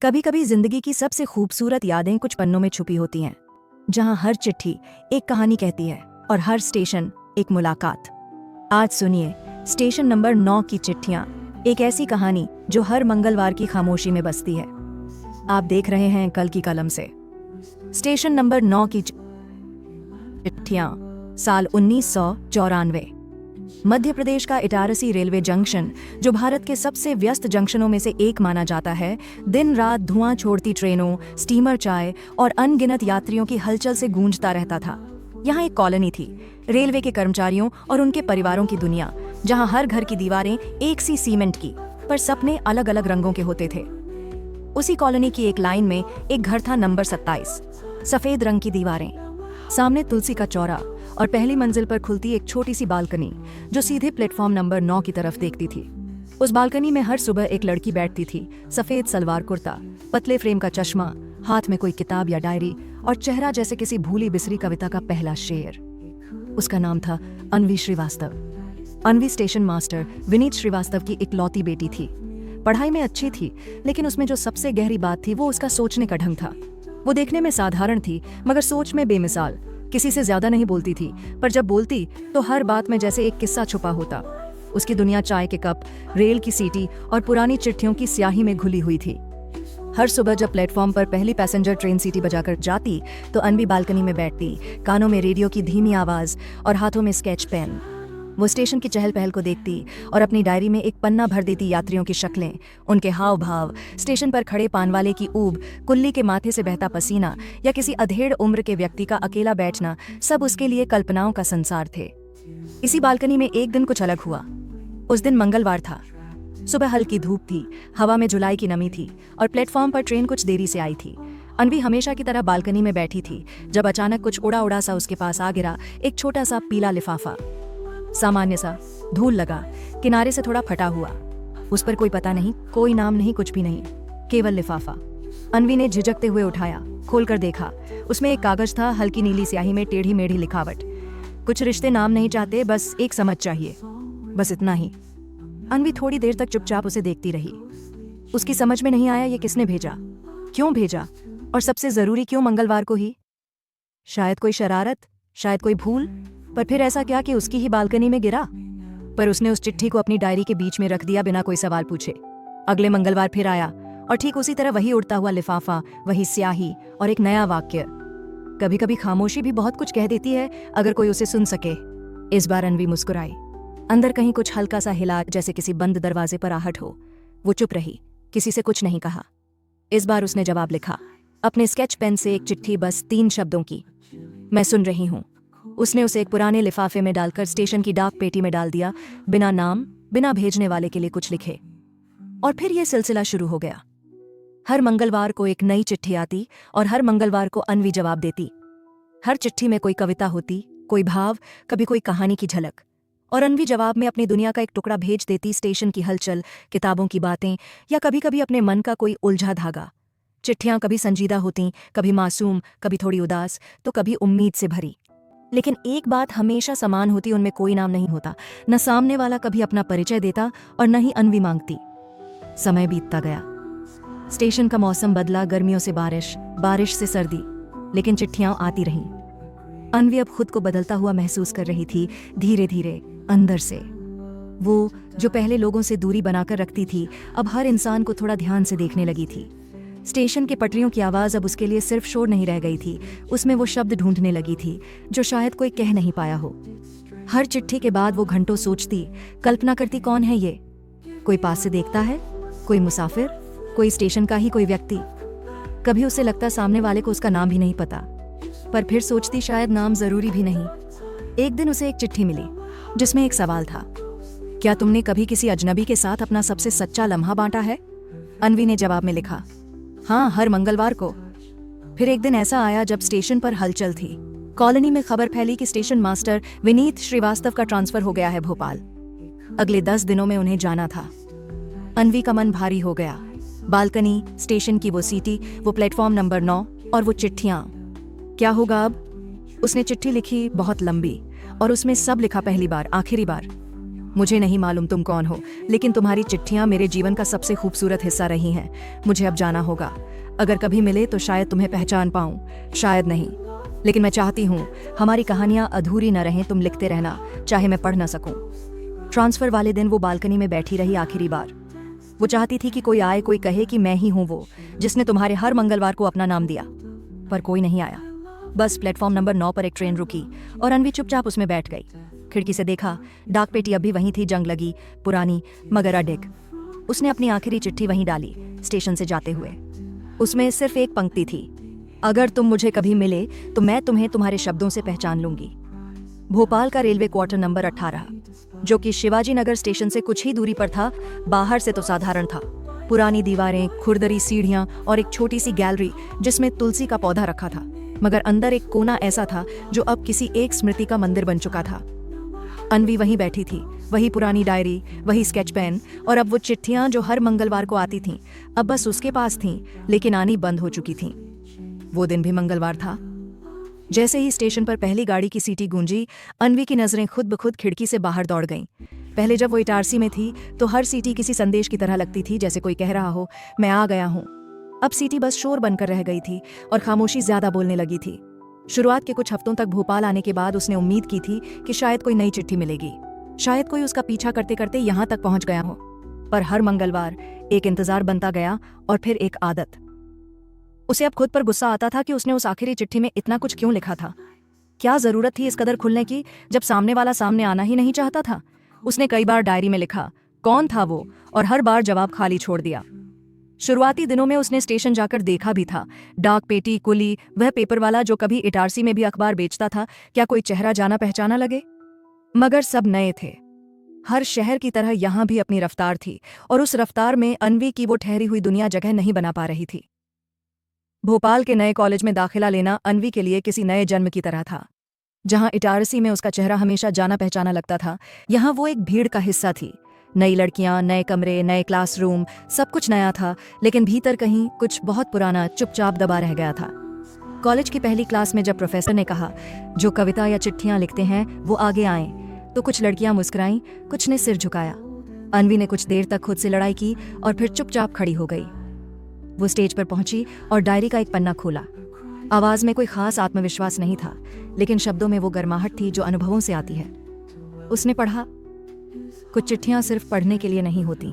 कभी कभी जिंदगी की सबसे खूबसूरत यादें कुछ पन्नों में छुपी होती हैं, जहां हर चिट्ठी एक कहानी कहती है और हर स्टेशन एक मुलाकात। आज सुनिए स्टेशन नंबर 9 की चिट्ठियां, एक ऐसी कहानी जो हर मंगलवार की खामोशी में बसती है। आप देख रहे हैं कल की कलम से। स्टेशन नंबर 9 की चिट्ठियां, साल 1994। मध्य प्रदेश का इटारसी रेलवे जंक्शन, जो भारत के सबसे व्यस्त जंक्शनों में से एक माना जाता है, दिन रात धुआं छोड़ती ट्रेनों, स्टीमर चाय और अनगिनत यात्रियों की हलचल से गूंजता रहता था। यहाँ एक कॉलोनी थी, रेलवे के कर्मचारियों और उनके परिवारों की दुनिया, जहाँ हर घर की दीवारें एक सी सीमेंट की, पर सपने अलग अलग रंगों के होते थे। उसी कॉलोनी की एक लाइन में एक घर था, नंबर 27। सफेद रंग की दीवारें, सामने तुलसी का चौरा और पहली मंजिल पर खुलती एक छोटी सी बालकनी जो सीधे प्लेटफॉर्म नंबर 9 की तरफ देखती थी। उस बालकनी में हर सुबह एक लड़की बैठती थी, सफेद सलवार कुर्ता, पतले फ्रेम का चश्मा, हाथ में कोई किताब या डायरी और चेहरा जैसे किसी भूली बिसरी कविता का पहला शेर। उसका नाम था अन्वी श्रीवास्तव। अन्वी स्टेशन मास्टर विनीत श्रीवास्तव की इकलौती बेटी थी। पढ़ाई में अच्छी थी, लेकिन उसमें जो सबसे गहरी बात थी वो उसका सोचने का ढंग था। वो देखने में साधारण थी, मगर सोच में बेमिसाल। किसी से ज्यादा नहीं बोलती थी, पर जब बोलती तो हर बात में जैसे एक किस्सा छुपा होता। उसकी दुनिया चाय के कप, रेल की सीटी और पुरानी चिट्ठियों की स्याही में घुली हुई थी। हर सुबह जब प्लेटफॉर्म पर पहली पैसेंजर ट्रेन सीटी बजाकर जाती तो अन्वी बालकनी में बैठती, कानों में रेडियो की धीमी आवाज और हाथों में स्केच पेन। वो स्टेशन की चहल पहल को देखती और अपनी डायरी में एक पन्ना भर देती यात्रियों की शक्लें, उनके हाव भाव, स्टेशन पर खड़े पान वाले की ऊब, कुल्ली के माथे से बहता पसीना या किसी अधेड़ उम्र के व्यक्ति का अकेला बैठना, सब उसके लिए कल्पनाओं का संसार थे। इसी बालकनी में एक दिन कुछ अलग हुआ। उस दिन मंगलवार था। सुबह हल्की धूप थी, हवा में जुलाई की नमी थी और प्लेटफॉर्म पर ट्रेन कुछ देरी से आई थी। अन्वी हमेशा की तरह बालकनी में बैठी थी, जब अचानक कुछ उड़ा उड़ा सा उसके पास आ गिरा, एक छोटा सा पीला लिफाफा। सामान्य सा, धूल लगा, किनारे से थोड़ा फटा हुआ। उस पर कोई पता नहीं, कोई नाम नहीं, कुछ भी नहीं, केवल लिफाफा। अन्वी ने झिझकते हुए उठाया, खोलकर देखा। उसमें एक कागज था, हल्की नीली स्याही में टेढ़ी मेढ़ी लिखावट। कुछ रिश्ते नाम नहीं चाहते, बस एक समझ चाहिए, बस इतना ही। अन्वी थोड़ी देर तक चुपचाप उसे देखती रही। उसकी समझ में नहीं आया ये किसने भेजा, क्यों भेजा, और सबसे जरूरी क्यों मंगलवार को ही। शायद कोई शरारत, शायद कोई भूल, पर फिर ऐसा क्या कि उसकी ही बालकनी में गिरा। पर उसने उस चिट्ठी को अपनी डायरी के बीच में रख दिया, बिना कोई सवाल पूछे। अगले मंगलवार फिर आया और ठीक उसी तरह वही उड़ता हुआ लिफाफा, वही स्याही और एक नया वाक्य। कभी कभी खामोशी भी बहुत कुछ कह देती है, अगर कोई उसे सुन सके। इस बार अन्वी मुस्कुराई। अंदर कहीं कुछ हल्का सा हिला, जैसे किसी बंद दरवाजे पर आहट हो। वो चुप रही, किसी से कुछ नहीं कहा। इस बार उसने जवाब लिखा, अपने स्केच पेन से एक चिट्ठी, बस 3 शब्दों की, मैं सुन रही हूँ। उसने उसे एक पुराने लिफाफे में डालकर स्टेशन की डाक पेटी में डाल दिया, बिना नाम, बिना भेजने वाले के लिए कुछ लिखे। और फिर यह सिलसिला शुरू हो गया। हर मंगलवार को एक नई चिट्ठी आती और हर मंगलवार को अन्वी जवाब देती। हर चिट्ठी में कोई कविता होती, कोई भाव, कभी कोई कहानी की झलक। और अन्वी जवाब में अपनी दुनिया का एक टुकड़ा भेज देती, स्टेशन की हलचल, किताबों की बातें, या कभी कभी अपने मन का कोई उलझा धागा। चिट्ठियां कभी संजीदा होती, कभी मासूम, कभी थोड़ी उदास, तो कभी उम्मीद से भरी। लेकिन एक बात हमेशा समान होती, उनमें कोई नाम नहीं होता। न सामने वाला कभी अपना परिचय देता और न ही अन्वी मांगती। समय बीतता गया। स्टेशन का मौसम बदला, गर्मियों से बारिश, बारिश से सर्दी, लेकिन चिट्ठियां आती रहीं। अन्वी अब खुद को बदलता हुआ महसूस कर रही थी, धीरे धीरे, अंदर से। वो जो पहले लोगों से दूरी बनाकर रखती थी, अब हर इंसान को थोड़ा ध्यान से देखने लगी थी। स्टेशन के पटरियों की आवाज़ अब उसके लिए सिर्फ शोर नहीं रह गई थी, उसमें वो शब्द ढूंढने लगी थी जो शायद कोई कह नहीं पाया हो। हर चिट्ठी के बाद वो घंटों सोचती, कल्पना करती, कौन है ये? कोई पास से देखता है, कोई मुसाफिर, कोई स्टेशन का ही कोई व्यक्ति। कभी उसे लगता सामने वाले को उसका नाम भी नहीं पता, पर फिर सोचती शायद नाम जरूरी भी नहीं। एक दिन उसे एक चिट्ठी मिली जिसमें एक सवाल था, क्या तुमने कभी किसी अजनबी के साथ अपना सबसे सच्चा लम्हा बांटा है? अन्वी ने जवाब में लिखा, हाँ, हर मंगलवार को। फिर एक दिन ऐसा आया जब स्टेशन पर हलचल थी। कॉलोनी में खबर फैली कि स्टेशन मास्टर विनीत श्रीवास्तव का ट्रांसफर हो गया है भोपाल। अगले 10 दिनों में उन्हें जाना था। अन्वी का मन भारी हो गया। बालकनी, स्टेशन की वो सीटी, वो प्लेटफॉर्म नंबर 9 और वो चिट्ठियां। क्या होगा अब? उसने चिट्ठी लिखी, बहुत लंबी, और उसमें सब लिखा, पहली बार, आखिरी बार। मुझे नहीं मालूम तुम कौन हो, लेकिन तुम्हारी चिट्ठियां मेरे जीवन का सबसे खूबसूरत हिस्सा रही हैं। मुझे अब जाना होगा। अगर कभी मिले तो शायद तुम्हें पहचान पाऊं, शायद नहीं, लेकिन मैं चाहती हूँ हमारी कहानियां अधूरी न रहें। तुम लिखते रहना, चाहे मैं पढ़ न सकूं। ट्रांसफर वाले दिन वो बालकनी में बैठी रही आखिरी बार। वो चाहती थी कि कोई आए, कोई कहे कि मैं ही हूं वो जिसने तुम्हारे हर मंगलवार को अपना नाम दिया। पर कोई नहीं आया। बस प्लेटफॉर्म नंबर 9 पर एक ट्रेन रुकी और अन्वी चुपचाप उसमें बैठ गई। खिड़की से देखा, डाक पेटी अभी वहीं थी, जंग लगी, पुरानी मगर अडिग। उसने अपनी आखिरी चिट्ठी वहीं डाली, स्टेशन से जाते हुए। उसमें सिर्फ एक पंक्ति थी, अगर तुम मुझे कभी मिले तो मैं तुम्हें तुम्हारे शब्दों से पहचान लूंगी। भोपाल का रेलवे क्वार्टर नंबर 18, जो कि शिवाजी नगर स्टेशन से कुछ ही दूरी पर था, बाहर से तो साधारण था। पुरानी दीवारें, खुरदरी सीढ़ियां और एक छोटी सी गैलरी जिसमें तुलसी का पौधा रखा था, मगर अंदर एक कोना ऐसा था जो अब किसी एक स्मृति का मंदिर बन चुका था। अन्वी वहीं बैठी थी, वही पुरानी डायरी, वही स्केच पेन, और अब वो चिट्ठियां जो हर मंगलवार को आती थीं, अब बस उसके पास थीं, लेकिन आनी बंद हो चुकी थीं। वो दिन भी मंगलवार था। जैसे ही स्टेशन पर पहली गाड़ी की सीटी गूंजी, अन्वी की नजरें खुद ब खुद खिड़की से बाहर दौड़ गईं। पहले जब वो इटारसी में थी तो हर सीटी किसी संदेश की तरह लगती थी, जैसे कोई कह रहा हो, मैं आ गया हूं। अब सीटी बस शोर बनकर रह गई थी और खामोशी ज्यादा बोलने लगी थी। शुरुआत के कुछ हफ्तों तक भोपाल आने के बाद उसने उम्मीद की थी कि शायद कोई नई चिट्ठी मिलेगी, शायद कोई उसका पीछा करते करते यहां तक पहुंच गया हो। पर हर मंगलवार एक इंतजार बनता गया और फिर एक आदत। उसे अब खुद पर गुस्सा आता था कि उसने उस आखिरी चिट्ठी में इतना कुछ क्यों लिखा था। क्या जरूरत थी इस कदर खुलने की, जब सामने वाला सामने आना ही नहीं चाहता था। उसने कई बार डायरी में लिखा कौन था वो, और हर बार जवाब खाली छोड़ दिया। शुरुआती दिनों में उसने स्टेशन जाकर देखा भी था, डाक पेटी, कुली, वह पेपर वाला जो कभी इटारसी में भी अखबार बेचता था, क्या कोई चेहरा जाना पहचाना लगे। मगर सब नए थे। हर शहर की तरह यहां भी अपनी रफ्तार थी, और उस रफ्तार में अन्वी की वो ठहरी हुई दुनिया जगह नहीं बना पा रही थी। भोपाल के नए कॉलेज में दाखिला लेना अन्वी के लिए किसी नए जन्म की तरह था। जहां इटारसी में उसका चेहरा हमेशा जाना पहचाना लगता था, यहां वो एक भीड़ का हिस्सा थी। नई लड़कियां, नए कमरे, नए क्लासरूम, सब कुछ नया था, लेकिन भीतर कहीं कुछ बहुत पुराना चुपचाप दबा रह गया था। कॉलेज की पहली क्लास में जब प्रोफेसर ने कहा जो कविता या चिट्ठियां लिखते हैं वो आगे आएं, तो कुछ लड़कियां मुस्कुराईं, कुछ ने सिर झुकाया। अन्वी ने कुछ देर तक खुद से लड़ाई की और फिर चुपचाप खड़ी हो गई। वो स्टेज पर पहुंची और डायरी का एक पन्ना खोला। आवाज में कोई खास आत्मविश्वास नहीं था, लेकिन शब्दों में वो गर्माहट थी जो अनुभवों से आती है। उसने पढ़ा, कुछ चिट्ठियां सिर्फ पढ़ने के लिए नहीं होती,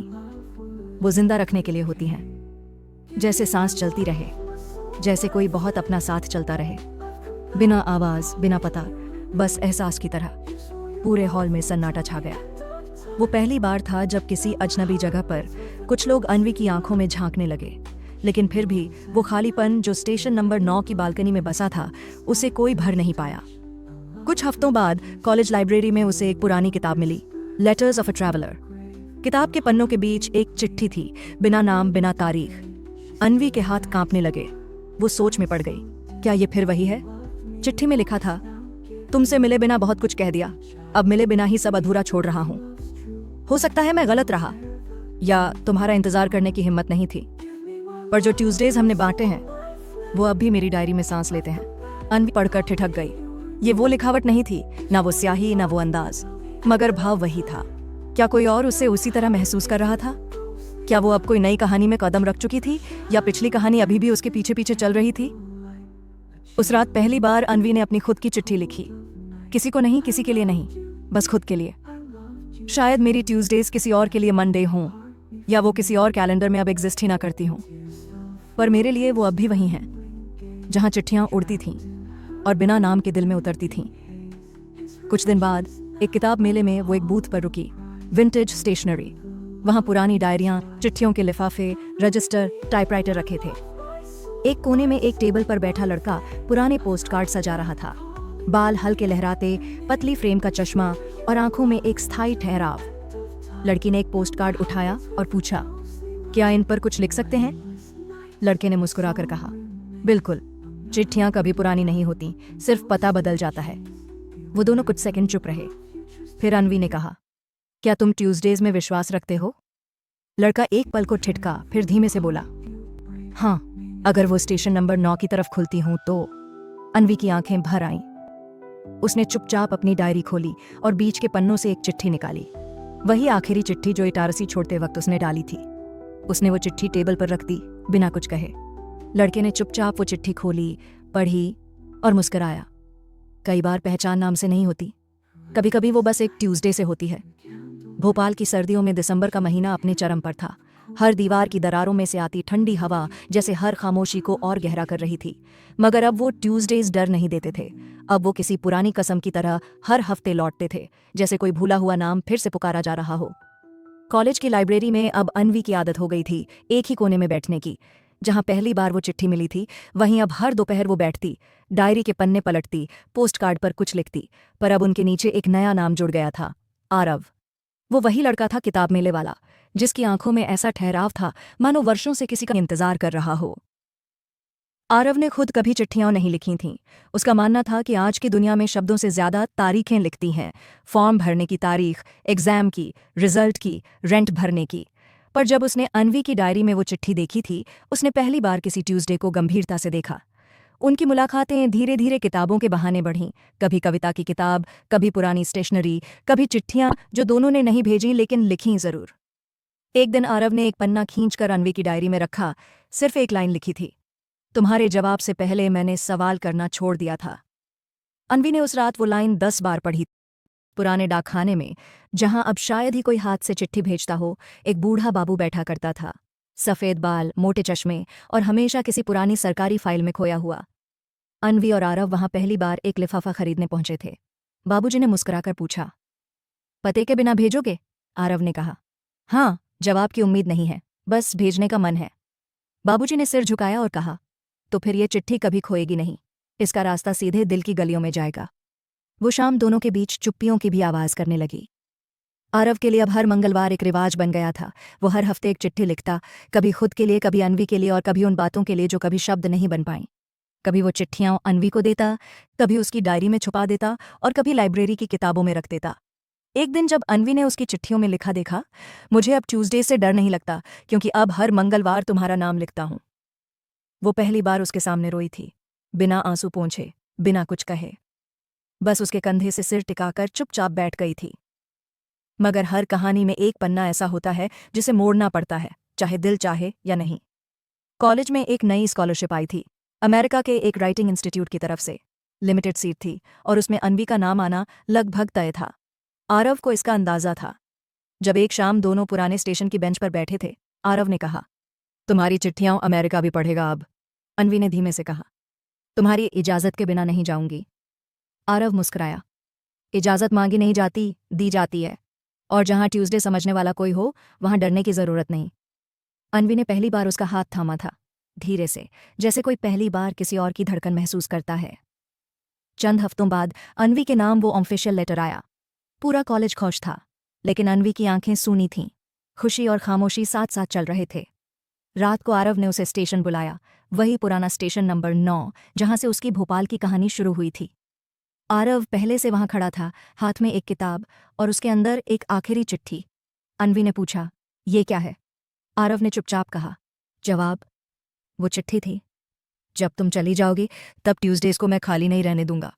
वो जिंदा रखने के लिए होती हैं। जैसे सांस चलती रहे, जैसे कोई बहुत अपना साथ चलता रहे, बिना आवाज, बिना पता, बस एहसास की तरह। पूरे हॉल में सन्नाटा छा गया। वो पहली बार था जब किसी अजनबी जगह पर कुछ लोग अन्वी की आंखों में झांकने लगे, लेकिन फिर भी वो खालीपन जो स्टेशन नंबर 9 की बालकनी में बसा था, उसे कोई भर नहीं पाया। कुछ हफ्तों बाद कॉलेज लाइब्रेरी में उसे एक पुरानी किताब मिली, लेटर्स ऑफ अ ट्रैवलर। किताब के पन्नों के बीच एक चिट्ठी थी, बिना नाम, बिना तारीख। अन्वी के हाथ कांपने लगे। वो सोच में पड़ गई, क्या ये फिर वही है? चिट्ठी में लिखा था, तुमसे मिले बिना बहुत कुछ कह दिया, अब मिले बिना ही सब अधूरा छोड़ रहा हूं। हो सकता है मैं गलत रहा, या तुम्हारा इंतजार करने की हिम्मत नहीं थी, पर जो ट्यूसडेज हमने बांटे हैं वो अब भी मेरी डायरी में सांस लेते हैं। अन्वी पढ़कर ठिठक गई। ये वो लिखावट नहीं थी, ना वो स्याही, ना वो अंदाज, मगर भाव वही था। क्या कोई और उसे उसी तरह महसूस कर रहा था? क्या वो अब कोई नई कहानी में कदम रख चुकी थी, या पिछली कहानी अभी भी उसके पीछे पीछे चल रही थी? उस रात पहली बार अन्वी ने अपनी खुद की चिट्ठी लिखी। किसी को नहीं, किसी के लिए नहीं, बस खुद के लिए। शायद मेरी ट्यूसडेज किसी और के लिए मंडे हों, या वो किसी और कैलेंडर में अब एग्जिस्ट ही ना करती हों, पर मेरे लिए वो अब भी वही हैं, जहां चिट्ठियां उड़ती थीं और बिना नाम के दिल में उतरती थीं। कुछ दिन बाद एक किताब मेले में वो एक बूथ पर रुकी, विंटेज स्टेशनरी। वहां पुरानी डायरियां, चिट्ठियों के लिफाफे, रजिस्टर, टाइपराइटर रखे थे। एक कोने में एक टेबल पर बैठा लड़का पुराने पोस्ट कार्ड सजा रहा था। बाल हल्के लहराते, पतली फ्रेम का चश्मा और आंखों में एक स्थायी ठहराव। लड़की ने एक पोस्ट कार्ड उठाया और पूछा, क्या इन पर कुछ लिख सकते हैं? लड़के ने मुस्कुराकर कहा, बिल्कुल, चिट्ठियां कभी पुरानी नहीं होती, सिर्फ पता बदल जाता है। वो दोनों कुछ सेकंड चुप रहे। फिर अन्वी ने कहा, क्या तुम ट्यूसडेज में विश्वास रखते हो? लड़का एक पल को ठिठका, फिर धीमे से बोला, हाँ, अगर वो स्टेशन नंबर 9 की तरफ खुलती हूं तो। अन्वी की आंखें भर आईं। उसने चुपचाप अपनी डायरी खोली और बीच के पन्नों से एक चिट्ठी निकाली। वही आखिरी चिट्ठी जो इटारसी छोड़ते वक्त उसने डाली थी। उसने वो चिट्ठी टेबल पर रख दी बिना कुछ कहे। लड़के ने चुपचाप वो चिट्ठी खोली, पढ़ी और मुस्कुराया। कई बार पहचान नाम से नहीं होती, कभी कभी वो बस एक ट्यूसडे से होती है। भोपाल की सर्दियों में दिसंबर का महीना अपने चरम पर था। हर दीवार की दरारों में से आती ठंडी हवा जैसे हर खामोशी को और गहरा कर रही थी। मगर अब वो ट्यूसडेज डर नहीं देते थे। अब वो किसी पुरानी कसम की तरह हर हफ्ते लौटते थे, जैसे कोई भूला हुआ नाम फिर से पुकारा जा रहा हो। कॉलेज की लाइब्रेरी में अब अन्वी की आदत हो गई थी एक ही कोने में बैठने की। जहां पहली बार वो चिट्ठी मिली थी, वहीं अब हर दोपहर वो बैठती, डायरी के पन्ने पलटती, पोस्ट कार्ड पर कुछ लिखती। पर अब उनके नीचे एक नया नाम जुड़ गया था, आरव। वो वही लड़का था किताब मेले वाला, जिसकी आंखों में ऐसा ठहराव था मानो वर्षों से किसी का इंतजार कर रहा हो। आरव ने खुद कभी चिट्ठियां नहीं लिखी थीं। उसका मानना था कि आज की दुनिया में शब्दों से ज्यादा तारीखें लिखती हैं। फॉर्म भरने की तारीख, एग्जाम की, रिजल्ट की, रेंट भरने की। पर जब उसने अन्वी की डायरी में वो चिट्ठी देखी थी, उसने पहली बार किसी ट्यूसडे को गंभीरता से देखा। उनकी मुलाकातें धीरे धीरे किताबों के बहाने बढ़ीं। कभी कविता की किताब, कभी पुरानी स्टेशनरी, कभी चिट्ठियां जो दोनों ने नहीं भेजीं लेकिन लिखीं जरूर। एक दिन आरव ने एक पन्ना खींचकर अन्वी की डायरी में रखा। सिर्फ एक लाइन लिखी थी, तुम्हारे जवाब से पहले मैंने सवाल करना छोड़ दिया था। अन्वी ने उस रात वो लाइन 10 बार पढ़ी। पुराने डाकखाने में, जहां अब शायद ही कोई हाथ से चिट्ठी भेजता हो, एक बूढ़ा बाबू बैठा करता था। सफ़ेद बाल, मोटे चश्मे और हमेशा किसी पुरानी सरकारी फाइल में खोया हुआ। अन्वी और आरव वहां पहली बार एक लिफाफा खरीदने पहुंचे थे। बाबूजी ने मुस्कुराकर पूछा, पते के बिना भेजोगे? आरव ने कहा, हाँ, जवाब की उम्मीद नहीं है, बस भेजने का मन है। बाबूजी ने सिर झुकाया और कहा, तो फिर ये चिट्ठी कभी खोएगी नहीं। इसका रास्ता सीधे दिल की गलियों में जाएगा। वो शाम दोनों के बीच चुप्पियों की भी आवाज़ करने लगी। आरव के लिए अब हर मंगलवार एक रिवाज बन गया था। वो हर हफ्ते एक चिट्ठी लिखता, कभी खुद के लिए, कभी अन्वी के लिए और कभी उन बातों के लिए जो कभी शब्द नहीं बन पाईं। कभी वो चिट्ठियां अन्वी को देता, कभी उसकी डायरी में छुपा देता और कभी लाइब्रेरी की किताबों में रख देता। एक दिन जब अन्वी ने उसकी चिट्ठियों में लिखा देखा, मुझे अब ट्यूसडे से डर नहीं लगता, क्योंकि अब हर मंगलवार तुम्हारा नाम लिखता हूं। वो पहली बार उसके सामने रोई थी, बिना आंसू पोंछे, बिना कुछ कहे। बस उसके कंधे से सिर टिकाकर चुपचाप बैठ गई थी। मगर हर कहानी में एक पन्ना ऐसा होता है जिसे मोड़ना पड़ता है, चाहे दिल चाहे या नहीं। कॉलेज में एक नई स्कॉलरशिप आई थी, अमेरिका के एक राइटिंग इंस्टीट्यूट की तरफ से। लिमिटेड सीट थी और उसमें अन्वी का नाम आना लगभग तय था। आरव को इसका अंदाजा था। जब एक शाम दोनों पुराने स्टेशन की बेंच पर बैठे थे, आरव ने कहा, तुम्हारी चिट्ठियां अमेरिका भी पढ़ेगा अब। अन्वी ने धीमे से कहा, तुम्हारी इजाजत के बिना नहीं जाऊंगी। आरव मुस्कुराया, इजाजत मांगी नहीं जाती, दी जाती है। और जहां ट्यूसडे समझने वाला कोई हो, वहां डरने की जरूरत नहीं। अन्वी ने पहली बार उसका हाथ थामा था, धीरे से, जैसे कोई पहली बार किसी और की धड़कन महसूस करता है। चंद हफ्तों बाद अन्वी के नाम वो ऑफिशियल लेटर आया। पूरा कॉलेज खुश था, लेकिन अन्वी की आंखें सूनी थीं। खुशी और खामोशी साथ साथ चल रहे थे। रात को आरव ने उसे स्टेशन बुलाया, वही पुराना स्टेशन नंबर 9, जहां से उसकी भोपाल की कहानी शुरू हुई थी। आरव पहले से वहां खड़ा था, हाथ में एक किताब और उसके अंदर एक आखिरी चिट्ठी। अन्वी ने पूछा, ये क्या है? आरव ने चुपचाप कहा, जवाब। वो चिट्ठी थी, जब तुम चली जाओगी तब ट्यूसडेज को मैं खाली नहीं रहने दूंगा।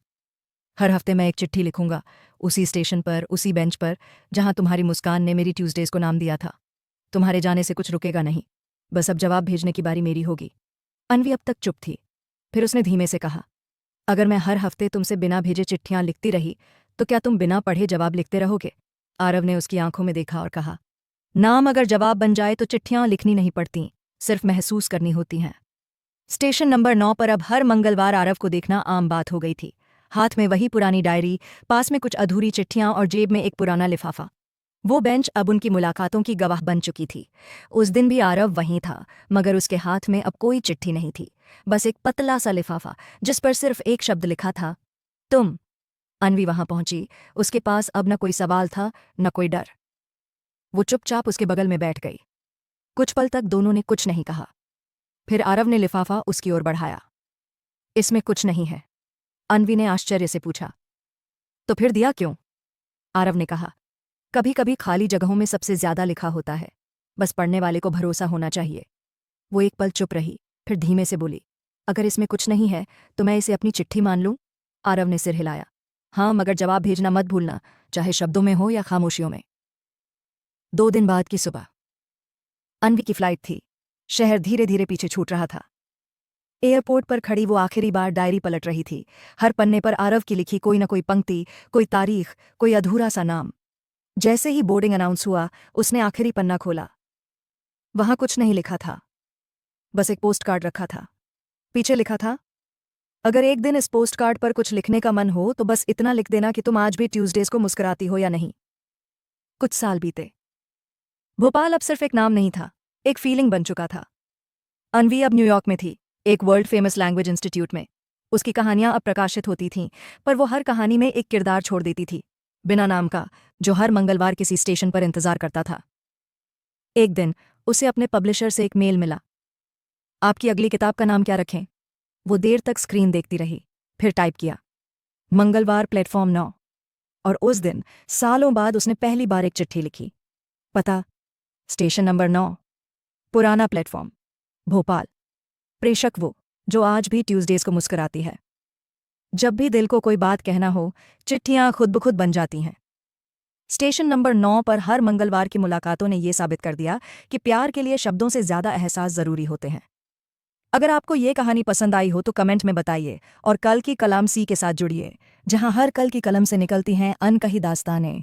हर हफ्ते मैं एक चिट्ठी लिखूंगा, उसी स्टेशन पर, उसी बेंच पर, जहां तुम्हारी मुस्कान ने मेरी ट्यूसडेज को नाम दिया था। तुम्हारे जाने से कुछ रुकेगा नहीं, बस अब जवाब भेजने की बारी मेरी होगी। अन्वी अब तक चुप थी। फिर उसने धीमे से कहा, अगर मैं हर हफ्ते तुमसे बिना भेजे चिट्ठियां लिखती रही, तो क्या तुम बिना पढ़े जवाब लिखते रहोगे? आरव ने उसकी आंखों में देखा और कहा, नाम अगर जवाब बन जाए तो चिट्ठियां लिखनी नहीं पड़ती, सिर्फ महसूस करनी होती हैं। स्टेशन नंबर 9 पर अब हर मंगलवार आरव को देखना आम बात हो गई थी। हाथ में वही पुरानी डायरी, पास में कुछ अधूरी चिट्ठियां और जेब में एक पुराना लिफाफा। वो बेंच अब उनकी मुलाकातों की गवाह बन चुकी थी। उस दिन भी आरव वहीं था, मगर उसके हाथ में अब कोई चिट्ठी नहीं थी, बस एक पतला सा लिफाफा जिस पर सिर्फ एक शब्द लिखा था, तुम। अन्वी वहां पहुंची। उसके पास अब न कोई सवाल था, न कोई डर। वो चुपचाप उसके बगल में बैठ गई। कुछ पल तक दोनों ने कुछ नहीं कहा। फिर आरव ने लिफाफा उसकी ओर बढ़ाया। इसमें कुछ नहीं है। अन्वी ने आश्चर्य से पूछा, तो फिर दिया क्यों? आरव ने कहा, कभी कभी खाली जगहों में सबसे ज्यादा लिखा होता है, बस पढ़ने वाले को भरोसा होना चाहिए। वो एक पल चुप रही, फिर धीमे से बोली, अगर इसमें कुछ नहीं है तो मैं इसे अपनी चिट्ठी मान लूं? आरव ने सिर हिलाया, हाँ, मगर जवाब भेजना मत भूलना, चाहे शब्दों में हो या खामोशियों में। 2 दिन बाद की सुबह अनवी की फ्लाइट थी। शहर धीरे धीरे पीछे छूट रहा था। एयरपोर्ट पर खड़ी वो आखिरी बार डायरी पलट रही थी। हर पन्ने पर आरव की लिखी कोई न कोई पंक्ति, कोई तारीख, कोई अधूरा सा नाम। जैसे ही बोर्डिंग अनाउंस हुआ, उसने आखिरी पन्ना खोला। वहां कुछ नहीं लिखा था, बस एक पोस्ट कार्ड रखा था। पीछे लिखा था, अगर एक दिन इस पोस्ट कार्ड पर कुछ लिखने का मन हो तो बस इतना लिख देना कि तुम आज भी ट्यूसडेज को मुस्कुराती हो या नहीं। कुछ साल बीते। भोपाल अब सिर्फ एक नाम नहीं था, एक फीलिंग बन चुका था। अनवी अब न्यूयॉर्क में थी, एक वर्ल्ड फेमस लैंग्वेज इंस्टीट्यूट में। उसकी कहानियां अब प्रकाशित होती थीं, पर वो हर कहानी में एक किरदार छोड़ देती थी, बिना नाम का, जो हर मंगलवार किसी स्टेशन पर इंतजार करता था। एक दिन उसे अपने पब्लिशर से एक मेल मिला। आपकी अगली किताब का नाम क्या रखें? वो देर तक स्क्रीन देखती रही, फिर टाइप किया, मंगलवार प्लेटफॉर्म 9। और उस दिन सालों बाद उसने पहली बार एक चिट्ठी लिखी। पता, स्टेशन नंबर 9, पुराना प्लेटफॉर्म, भोपाल। प्रेषक वो जो आज भी ट्यूसडेज को मुस्कुराती है। जब भी दिल को कोई बात कहना हो, चिट्ठियां खुद ब खुद बन जाती हैं। स्टेशन नंबर 9 पर हर मंगलवार की मुलाकातों ने यह साबित कर दिया कि प्यार के लिए शब्दों से ज्यादा एहसास जरूरी होते हैं। अगर आपको ये कहानी पसंद आई हो तो कमेंट में बताइए और कल की कलाम सी के साथ जुड़िए, जहां हर कल की कलम से निकलती हैं अनकही दास्तानें।